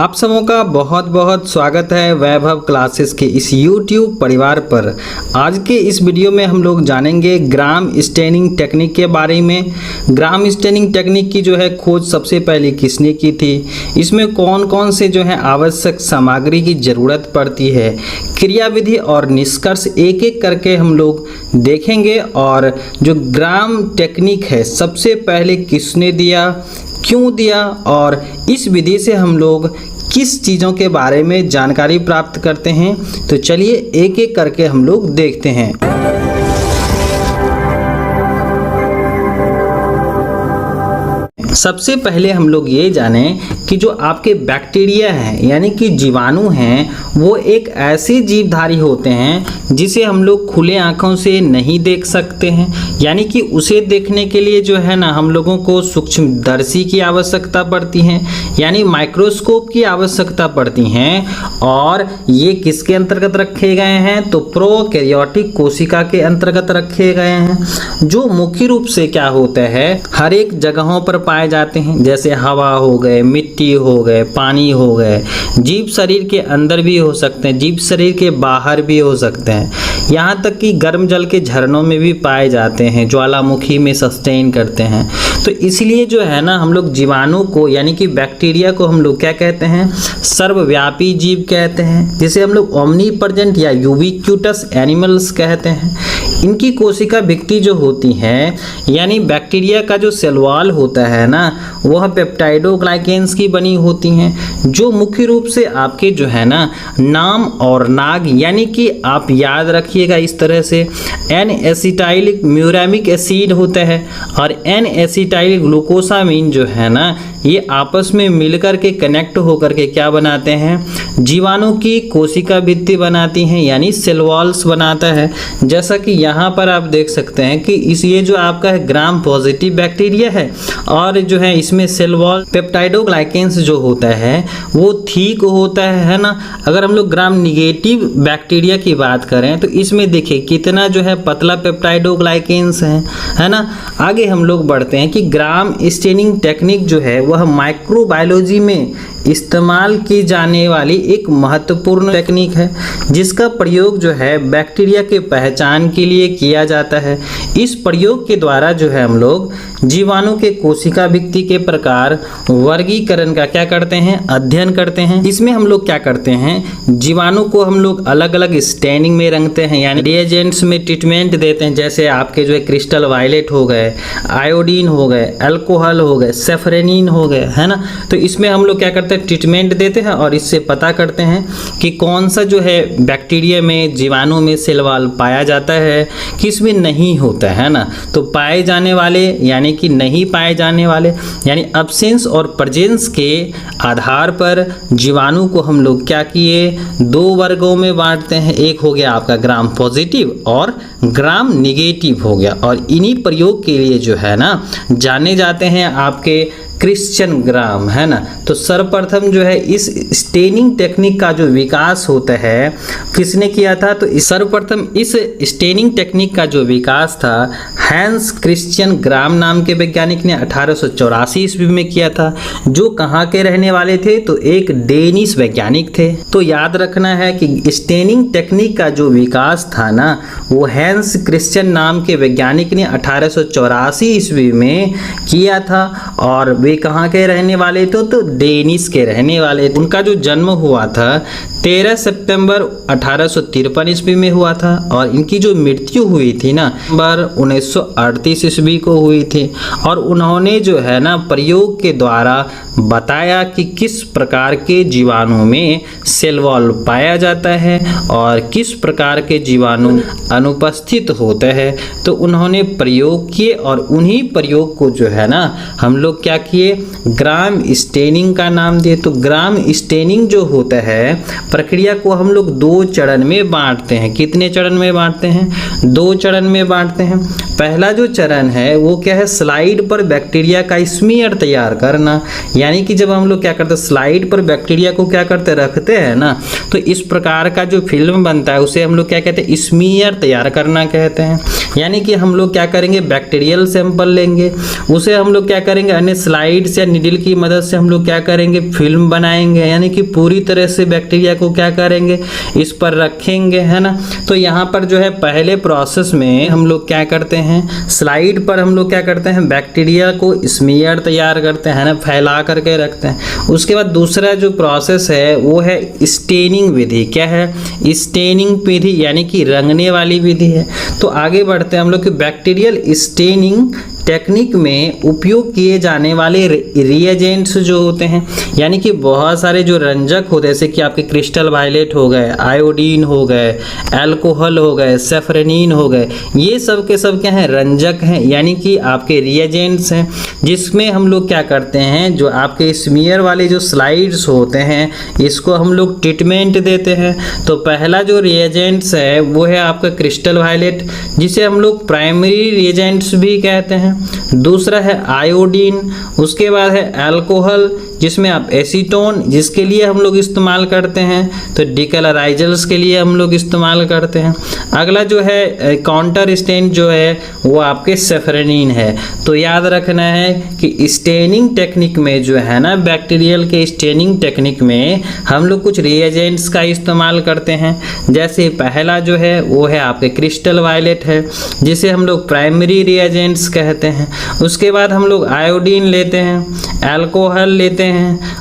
आप सबों का बहुत बहुत स्वागत है वैभव क्लासेस के इस YouTube परिवार पर। आज के इस वीडियो में हम लोग जानेंगे ग्राम स्टेनिंग टेक्निक के बारे में। ग्राम स्टेनिंग टेक्निक की जो है खोज सबसे पहले किसने की थी, इसमें कौन कौन से जो है आवश्यक सामग्री की ज़रूरत पड़ती है, क्रियाविधि और निष्कर्ष एक एक करके हम लोग देखेंगे। और जो ग्राम टेक्निक है सबसे पहले किसने दिया, क्यों दिया और इस विधि से हम लोग किस चीज़ों के बारे में जानकारी प्राप्त करते हैं, तो चलिए एक एक करके हम लोग देखते हैं। सबसे पहले हम लोग ये जानें कि जो आपके बैक्टीरिया हैं यानी कि जीवाणु हैं, वो एक ऐसे जीवधारी होते हैं जिसे हम लोग खुले आँखों से नहीं देख सकते हैं। यानी कि उसे देखने के लिए जो है ना हम लोगों को सूक्ष्मदर्शी की आवश्यकता पड़ती है, यानी माइक्रोस्कोप की आवश्यकता पड़ती हैं। और ये किसके अंतर्गत रखे गए हैं, तो प्रोकैरियोटिक कोशिका के अंतर्गत रखे गए हैं, जो मुख्य रूप से क्या होता है हर एक जगहों पर पाए जाते हैं, जैसे हवा हो गए, मिट्टी हो गए, पानी हो गए। जीव शरीर के अंदर भी हो सकते हैं, जीव शरीर के बाहर भी हो सकते हैं, यहाँ तक कि गर्म जल के झरनों में भी पाए जाते हैं, ज्वालामुखी में सस्टेन करते हैं। तो इसलिए जो है ना हम लोग जीवाणु को यानी कि बैक्टीरिया को हम लोग क्या कहते हैं, सर्वव्यापी जीव कहते हैं, जिसे हम लोग ओमनीप्रेजेंट या यूबिक्यूटस एनिमल्स कहते हैं। इनकी कोशिका भित्ति जो होती है यानी बैक्टीरिया का जो सेल वॉल होता है ना, वह पेप्टाइडोग्लाइकेन्स की बनी होती हैं, जो मुख्य रूप से आपके जो है ना नाम और नाग यानी कि आप याद रखिएगा इस तरह से एन एसिटाइल म्यूरामिक एसिड होता है और एन एसिटाइल ग्लूकोसामीन जो है ना ये आपस में मिलकर के कनेक्ट होकर के क्या बनाते हैं, जीवाणु की कोशिका भित्ति बनाती हैं यानी सेल वॉल्स बनाता है। जैसा कि यहाँ पर आप देख सकते हैं कि ये जो आपका है ग्राम पॉजिटिव बैक्टीरिया है और जो है इसमें सेल वॉल पेप्टाइडोग्लाइकेन्स जो होता है वो ठीक होता है ना। अगर हम लोग ग्राम निगेटिव बैक्टीरिया की बात करें तो इसमें देखिए कितना जो है पतला पेप्टाइडोग्लाइकेन्स है ना। आगे हम लोग बढ़ते हैं कि ग्राम स्टेनिंग टेक्निक जो है वह माइक्रोबायोलॉजी में इस्तेमाल की जाने वाली एक महत्वपूर्ण टेक्निक है, जिसका प्रयोग जो है बैक्टीरिया के पहचान के लिए किया जाता है। इस प्रयोग के द्वारा जो है हम लोग जीवाणु के कोशिका भित्ति के प्रकार वर्गीकरण का क्या करते हैं, अध्ययन करते हैं। इसमें हम लोग क्या करते हैं, जीवाणु को हम लोग अलग अलग स्टेनिंग में रंगते हैं यानी रिएजेंट्स में ट्रीटमेंट देते हैं, जैसे आपके जो है क्रिस्टल वायलेट हो गए, आयोडीन हो गए, अल्कोहल हो गए, सेफरेनिन हो गए, है ना। तो इसमें हम लोग क्या करते हैं, ट्रीटमेंट देते हैं और इससे पता करते हैं कि कौन सा जो है बैक्टीरिया में जीवाणु में सेल वॉल पाया जाता है, किस में नहीं होता है ना। तो पाए जाने वाले यानी कि नहीं पाए जाने वाले यानी अब्सेंस और प्रेजेंस के आधार पर जीवाणु को हम लोग क्या किए, दो वर्गों में बांटते हैं। एक हो गया आपका ग्राम पॉजिटिव और ग्राम निगेटिव हो गया। और इन्हीं प्रयोग के लिए जो है ना जाने जाते हैं आपके क्रिश्चियन ग्राम, है ना। तो सर्वप्रथम जो है इस स्टेनिंग टेक्निक का जो विकास होता है किसने किया था, तो सर्वप्रथम इस स्टेनिंग टेक्निक का जो विकास था हैंस क्रिश्चियन ग्राम नाम के वैज्ञानिक ने 1884 ईस्वी में किया था, जो कहाँ के रहने वाले थे, तो एक डेनिश वैज्ञानिक थे। तो याद रखना है कि स्टेनिंग टेक्निक का जो विकास था ना वो हैंस क्रिश्चियन नाम के वैज्ञानिक ने 1884 ईस्वी में किया था। और वे कहाँ के रहने वाले थे, तो डेनिश के रहने वाले थे। उनका जो जन्म हुआ था 13 सितंबर 1853 ईस्वी में हुआ था और इनकी जो मृत्यु हुई थी ना 1938 ईस्वी को हुई थी। और उन्होंने जो है ना प्रयोग के द्वारा बताया कि किस प्रकार के जीवाणु में सेल वॉल पाया जाता है और किस प्रकार के जीवाणु अनुपस्थित होते हैं। तो उन्होंने प्रयोग किए और उन्हीं प्रयोग को जो है ना हम लोग क्या किए, ग्राम स्टेनिंग का नाम दिए। तो ग्राम स्टेनिंग जो होता है प्रक्रिया को हम लोग दो चरण में बांटते हैं। कितने चरण में बांटते हैं, दो चरण में बांटते हैं। पहला जो चरण है वो क्या है, स्लाइड पर बैक्टीरिया का स्मीयर तैयार करना। यानी कि जब हम लोग क्या करते हैं स्लाइड पर बैक्टीरिया को क्या करते रखते हैं ना, तो इस प्रकार का जो फिल्म बनता है उसे हम लोग क्या कहते हैं, स्मीयर तैयार करना कहते हैं। यानी कि हम लोग क्या करेंगे, बैक्टीरियल सैंपल लेंगे, उसे हम लोग क्या करेंगे अन्य स्लाइड स्लाइड्स या निडल की मदद से हम लोग क्या करेंगे, फिल्म बनाएंगे, यानी कि पूरी तरह से बैक्टीरिया को क्या करेंगे, इस पर रखेंगे, है ना। तो यहाँ पर जो है पहले प्रोसेस में हम लोग क्या करते हैं, स्लाइड पर हम लोग क्या करते हैं, बैक्टीरिया को स्मीयर तैयार करते हैं ना, फैला करके रखते हैं। उसके बाद दूसरा जो प्रोसेस है वो है स्टेनिंग विधि। क्या है, स्टेनिंग विधि, यानी कि रंगने वाली विधि है। तो आगे बढ़ते हैं हम लोग कि बैक्टीरियल स्टेनिंग टेक्निक में उपयोग किए जाने वाले रिएजेंट्स जो होते हैं, यानी कि बहुत सारे जो रंजक होते हैं, जैसे कि आपके क्रिस्टल वायलेट हो गए, आयोडीन हो गए, अल्कोहल हो गए, सेफ्रेनिन हो गए, ये सब के सब क्या हैं, रंजक हैं, यानी कि आपके रिएजेंट्स हैं, जिसमें हम लोग क्या करते हैं, जो आपके स्मीयर वाले जो स्लाइड्स होते हैं इसको हम लोग ट्रीटमेंट देते हैं। तो पहला जो रिएजेंट्स है वो है आपका क्रिस्टल वायलेट, जिसे हम लोग प्राइमरी रिएजेंट्स भी कहते हैं। दूसरा है आयोडीन, उसके बाद है अल्कोहल, जिसमें आप एसीटोन, जिसके लिए हम लोग इस्तेमाल करते हैं, तो डिकलराइजर्स के लिए हम लोग इस्तेमाल करते हैं। अगला जो है काउंटर स्टेन जो है वो आपके सेफ्रेनिन है। तो याद रखना है कि स्टेनिंग टेक्निक में जो है ना, बैक्टीरियल के स्टेनिंग टेक्निक में हम लोग कुछ रिएजेंट्स का इस्तेमाल करते हैं। जैसे पहला जो है वो है आपके क्रिस्टल वायलेट है, जिसे हम लोग प्राइमरी रिएजेंट्स कहते हैं। उसके बाद हम लोग आयोडीन लेते हैं, अल्कोहल लेते हैं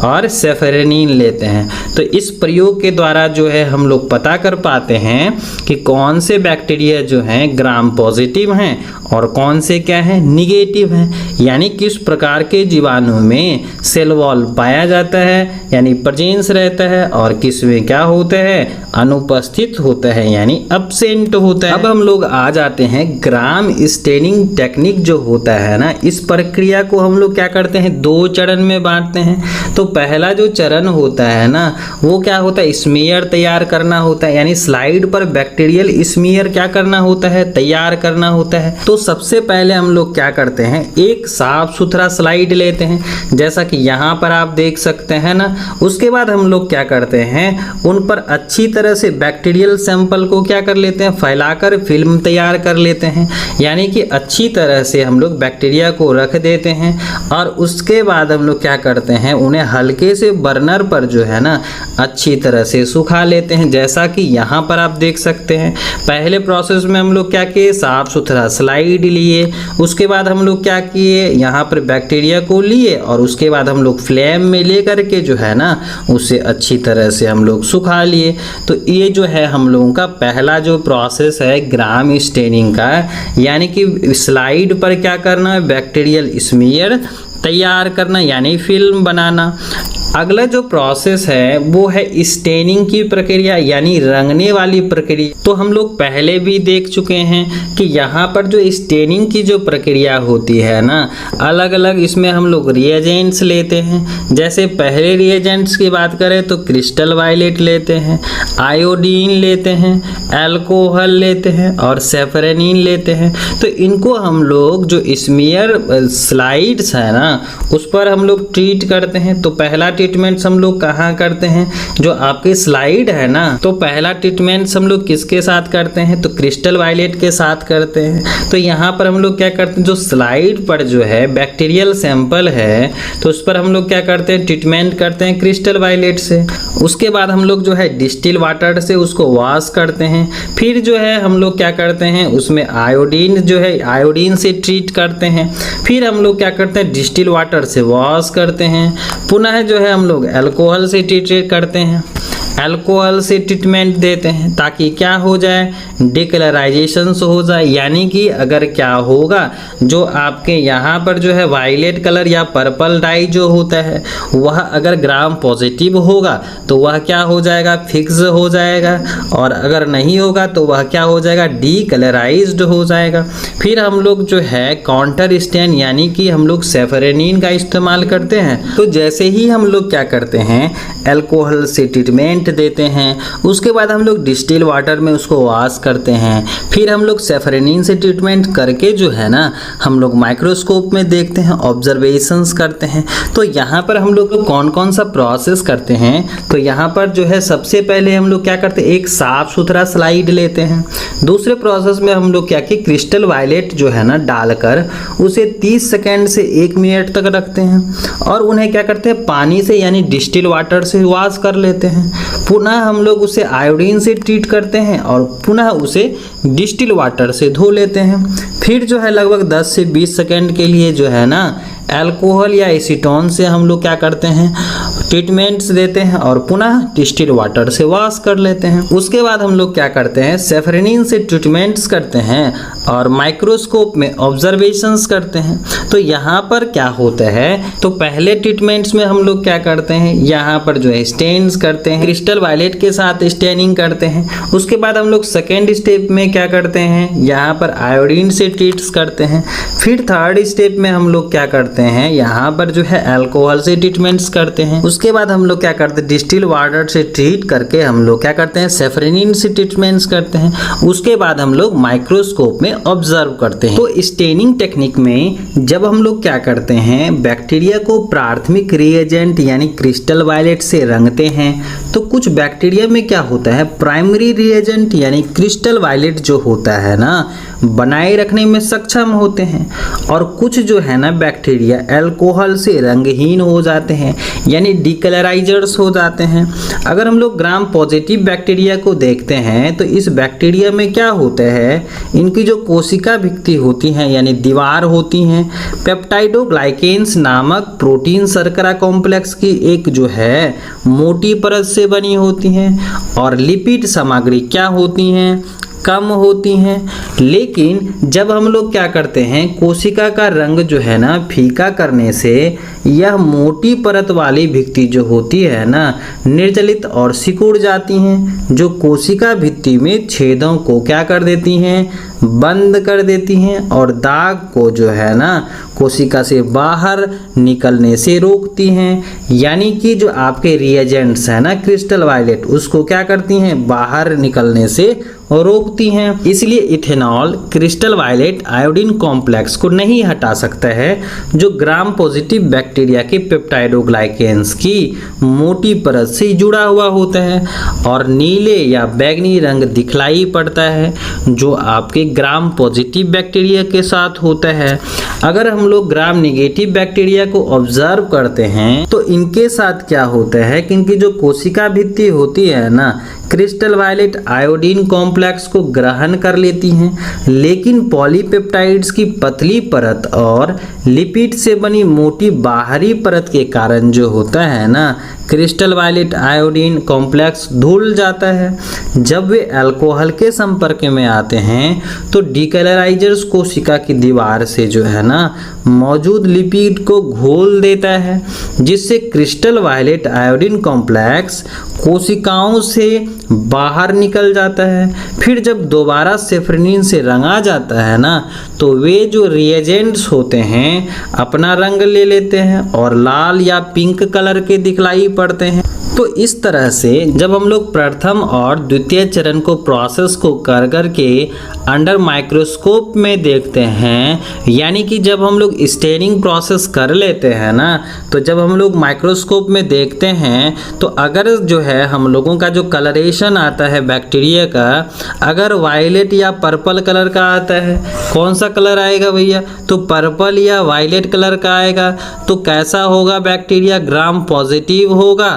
और सेफ्रेनिन लेते हैं। तो इस प्रयोग के द्वारा जो है हम लोग पता कर पाते हैं कि कौन से बैक्टीरिया जो हैं ग्राम पॉजिटिव हैं और कौन से क्या है, निगेटिव हैं, यानी किस प्रकार के जीवाणु में सेल वॉल पाया जाता है, यानी प्रेजेंस रहता है, और किस में क्या होता है, अनुपस्थित होता है, यानी अब्सेंट होता है। अब हम लोग आ जाते हैं ग्राम स्टेनिंग टेक्निक जो होता है ना, इस प्रक्रिया को हम लोग क्या करते हैं, दो चरण में बांटते हैं। तो पहला जो चरण होता है ना वो क्या होता है, स्मीयर तैयार करना होता है, यानी स्लाइड पर बैक्टीरियल स्मीयर क्या करना होता है, तैयार करना होता है। तो सबसे पहले हम लोग क्या करते हैं, एक साफ सुथरा स्लाइड लेते हैं, जैसा कि यहाँ पर आप देख सकते हैं ना। उसके बाद हम लोग क्या करते हैं, उन पर अच्छी तरह से बैक्टीरियल सैंपल को क्या कर लेते हैं, फैलाकर फिल्म तैयार कर लेते हैं, यानी कि अच्छी तरह से हम लोग बैक्टीरिया को रख देते हैं। और उसके बाद हम लोग क्या करते हैं, उन्हें हल्के से बर्नर पर जो है ना अच्छी तरह से सुखा लेते हैं, जैसा कि यहाँ पर आप देख सकते हैं। पहले प्रोसेस में हम लोग क्या किए, साफ सुथरा स्लाइड लिए, उसके बाद हम लोग क्या किए, यहाँ पर बैक्टीरिया को लिए और उसके बाद हम लोग फ्लेम में ले करके जो है ना उसे अच्छी तरह से हम लोग सुखा लिए। तो ये जो है हम लोगों का पहला जो प्रोसेस है ग्राम स्टेनिंग का, यानी कि स्लाइड पर क्या करना, बैक्टीरियल स्मीयर तैयार करना, यानी फिल्म बनाना। अगला जो प्रोसेस है वो है स्टेनिंग की प्रक्रिया, यानी रंगने वाली प्रक्रिया। तो हम लोग पहले भी देख चुके हैं कि यहाँ पर जो स्टेनिंग की जो प्रक्रिया होती है ना, अलग अलग इसमें हम लोग रिएजेंट्स लेते हैं। जैसे पहले रिएजेंट्स की बात करें तो क्रिस्टल वायलेट लेते हैं, आयोडीन लेते हैं, अल्कोहल लेते हैं और सेफ्रेनिन लेते हैं। तो इनको हम लोग जो स्मीयर स्लाइड्स है ना उस पर हम लोग ट्रीट करते हैं। तो पहला ट्रीटमेंट्स हम लोग कहाँ करते हैं, जो आपके स्लाइड है ना, तो पहला ट्रीटमेंट्स हम लोग किसके साथ करते हैं, तो क्रिस्टल वायलेट के साथ करते हैं। तो यहाँ पर हम लोग क्या करते हैं, जो स्लाइड पर जो है बैक्टीरियल सैंपल है तो उस पर हम लोग क्या करते हैं, ट्रीटमेंट करते हैं क्रिस्टल वायलेट से। उसके बाद हम लोग जो है डिस्टिल वाटर से उसको वॉश करते हैं। फिर जो है हम लोग क्या करते हैं, उसमें आयोडीन जो है आयोडीन से ट्रीट करते हैं। फिर हम लोग क्या करते हैं, डिस्टिल वाटर से वॉश करते हैं। पुनः जो है हम लोग अल्कोहल से ट्रीट करते हैं, अल्कोहल से ट्रीटमेंट देते हैं ताकि क्या हो जाए, डिकलराइजेशन हो जाए, यानी कि अगर क्या होगा, जो आपके यहाँ पर जो है वायलेट कलर या पर्पल डाई जो होता है वह अगर ग्राम पॉजिटिव होगा तो वह क्या हो जाएगा, फिक्स हो जाएगा, और अगर नहीं होगा तो वह क्या हो जाएगा, डीकलराइज्ड हो जाएगा। फिर हम लोग जो है काउंटर स्टेन यानी कि हम लोग सेफ्रेनिन का इस्तेमाल करते हैं। तो जैसे ही हम लोग क्या करते हैं, अल्कोहल से ट्रीटमेंट ट्रीटमेंट देते हैं। उसके बाद हम लोग डिस्टिल वाटर में उसको वॉश करते हैं। फिर हम लोग सेफरेनिन से ट्रीटमेंट करके जो है ना हम लोग माइक्रोस्कोप में देखते हैं, ऑब्जर्वेशंस करते हैं। तो यहाँ पर हम लोग कौन कौन सा प्रोसेस करते हैं, तो यहाँ पर जो है सबसे पहले हम लोग क्या करते हैं, एक साफ सुथरा स्लाइड लेते हैं। दूसरे प्रोसेस में हम लोग क्या कि क्रिस्टल वायलेट जो है ना डालकर उसे 30 सेकेंड से 1 मिनट तक रखते हैं और उन्हें क्या करते हैं, पानी से यानी डिस्टिल वाटर से वॉश कर लेते हैं। पुनः हम लोग उसे आयोडीन से ट्रीट करते हैं और पुनः उसे डिस्टिल वाटर से धो लेते हैं। फिर जो है लगभग 10 से 20 सेकेंड के लिए जो है ना अल्कोहल या एसीटोन से हम लोग क्या करते हैं, ट्रीटमेंट्स देते हैं और पुनः डिस्टिल वाटर से वॉश कर लेते हैं। उसके बाद हम लोग क्या करते हैं, सेफरेनिन से ट्रीटमेंट्स करते हैं और माइक्रोस्कोप में ऑब्जर्वेशंस करते हैं। तो यहाँ पर क्या होता है, तो पहले ट्रीटमेंट्स में हम लोग क्या करते हैं, यहाँ पर जो है स्टेन्स करते हैं, क्रिस्टल वायलेट के साथ स्टेनिंग करते हैं। उसके बाद हम लोग सेकेंड स्टेप में क्या करते हैं, यहाँ पर आयोडीन से ट्रीट्स करते हैं। फिर थर्ड स्टेप में हम लोग क्या करते हैं, यहाँ पर जो है अल्कोहल से ट्रीटमेंट्स करते हैं। उसके बाद हम लोग क्या करते हैं, डिस्टिल वाटर से ट्रीट करके हम लोग क्या करते हैं, सेफरेनिन से ट्रीटमेंट्स करते हैं। उसके बाद हम लोग माइक्रोस्कोप में ऑब्जर्व करते हैं। तो स्टेनिंग टेक्निक में जब हम लोग क्या करते हैं, बैक्टीरिया को प्राथमिक रिएजेंट यानी क्रिस्टल वायलेट से रंगते हैं, तो कुछ बैक्टीरिया में क्या होता है, प्राइमरी रिएजेंट यानी क्रिस्टल वायलेट जो होता है ना बनाए रखने में सक्षम होते हैं और कुछ जो है ना बैक्टीरिया अल्कोहल से रंगहीन हो जाते हैं यानी डिकलराइजर्स हो जाते हैं। अगर हम लोग ग्राम पॉजिटिव बैक्टीरिया को देखते हैं तो इस बैक्टीरिया में क्या होता है, इनकी जो कोशिका भित्ति होती हैं यानी दीवार होती हैं, पेप्टाइडोग्लाइकेन्स नामक प्रोटीन शर्करा कॉम्प्लेक्स की एक जो है मोटी परत से बनी होती हैं और लिपिड सामग्री क्या होती हैं, कम होती हैं। लेकिन जब हम लोग क्या करते हैं, कोशिका का रंग जो है ना फीका करने से यह मोटी परत वाली भित्ति जो होती है ना निर्जलित और सिकुड़ जाती हैं, जो कोशिका भित्ति में छेदों को क्या कर देती हैं, बंद कर देती हैं और दाग को जो है ना कोशिका से बाहर निकलने से रोकती हैं। यानी कि जो आपके रिएजेंट्स है ना क्रिस्टल वायलेट उसको क्या करती हैं, बाहर निकलने से रोकती हैं। इसलिए ethanol crystal violet iodine complex को नहीं हटा सकता है जो ग्राम पॉजिटिव बैक्टीरिया के पेप्टाइडोग्लाइकेन्स की मोटी परत से जुड़ा हुआ होता है और नीले या बैंगनी रंग दिखलाई पड़ता है जो आपके ग्राम पॉजिटिव बैक्टीरिया के साथ होता है। अगर हम लोग ग्राम नेगेटिव बैक्टीरिया को ऑब्जर्व करते हैं तो इनके साथ क्या होता है कि इनकी जो कोशिका भित्ति होती है ना क्रिस्टल वायलेट आयोडीन कॉम्प्लेक्स को ग्रहण कर लेती हैं, लेकिन पॉलीपेप्टाइड्स की पतली परत और लिपिड से बनी मोटी बाहरी परत के कारण जो होता है ना क्रिस्टल वायलेट आयोडीन कॉम्प्लेक्स धुल जाता है। जब वे अल्कोहल के संपर्क में आते हैं तो डिकलराइजर्स कोशिका की दीवार से जो है ना मौजूद लिपिड को घोल देता है, जिससे क्रिस्टल वायलेट आयोडीन कॉम्प्लेक्स कोशिकाओं से बाहर निकल जाता है। फिर जब दोबारा सेफरेनिन से रंगा जाता है ना तो वे जो रिएजेंट्स होते हैं अपना रंग ले लेते हैं और लाल या पिंक कलर के दिखलाई पड़ते हैं। तो इस तरह से जब हम लोग प्रथम और द्वितीय चरण को प्रोसेस को कर कर के अंडर माइक्रोस्कोप में देखते हैं, यानी कि जब हम लोग स्टेनिंग प्रोसेस कर लेते हैं ना तो जब हम लोग माइक्रोस्कोप में देखते हैं तो अगर जो है हम लोगों का जो कलरेशन आता है बैक्टीरिया का, अगर वायलेट या पर्पल कलर का आता है, कौन सा कलर आएगा भैया, तो पर्पल या वायलेट कलर का आएगा। तो कैसा होगा बैक्टीरिया, ग्राम पॉजिटिव होगा।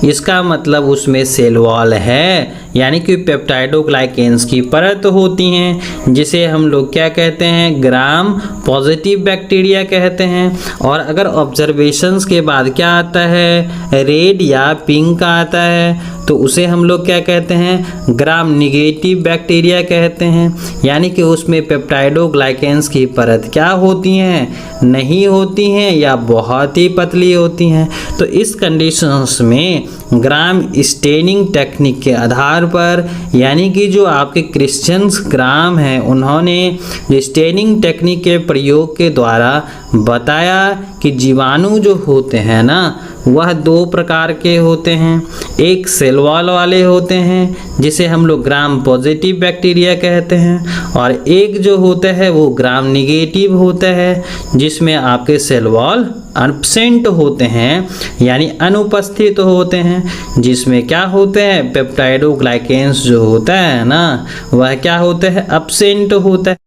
इसका मतलब उसमें सेल वॉल है यानी कि पेप्टाइडोग्लाइकेन्स की परत होती हैं जिसे हम लोग क्या कहते हैं, ग्राम पॉजिटिव बैक्टीरिया कहते हैं। और अगर ऑब्जर्वेशंस के बाद क्या आता है, रेड या पिंक आता है, तो उसे हम लोग क्या कहते हैं, ग्राम निगेटिव बैक्टीरिया कहते हैं। यानी कि उसमें पेप्टाइडोग्लाइकेन्स की परत क्या होती हैं, नहीं होती हैं या बहुत ही पतली होती हैं। तो इस कंडीशंस में ग्राम स्टेनिंग टेक्निक के आधार पर, यानी कि जो आपके क्रिश्चियंस ग्राम हैं उन्होंने स्टेनिंग टेक्निक के प्रयोग के द्वारा बताया कि जीवाणु जो होते हैं ना वह 2 प्रकार के होते हैं। एक सेल वॉल वाले होते हैं जिसे हम लोग ग्राम पॉजिटिव बैक्टीरिया कहते हैं, और एक जो होता है वो ग्राम निगेटिव होता है जिसमें आपके सेल वॉल एब्सेंट होते हैं यानी अनुपस्थित होते हैं, जिसमें क्या होते हैं पेप्टाइडोग्लाइकेंस जो होता है ना वह क्या होता है एब्सेंट होता है।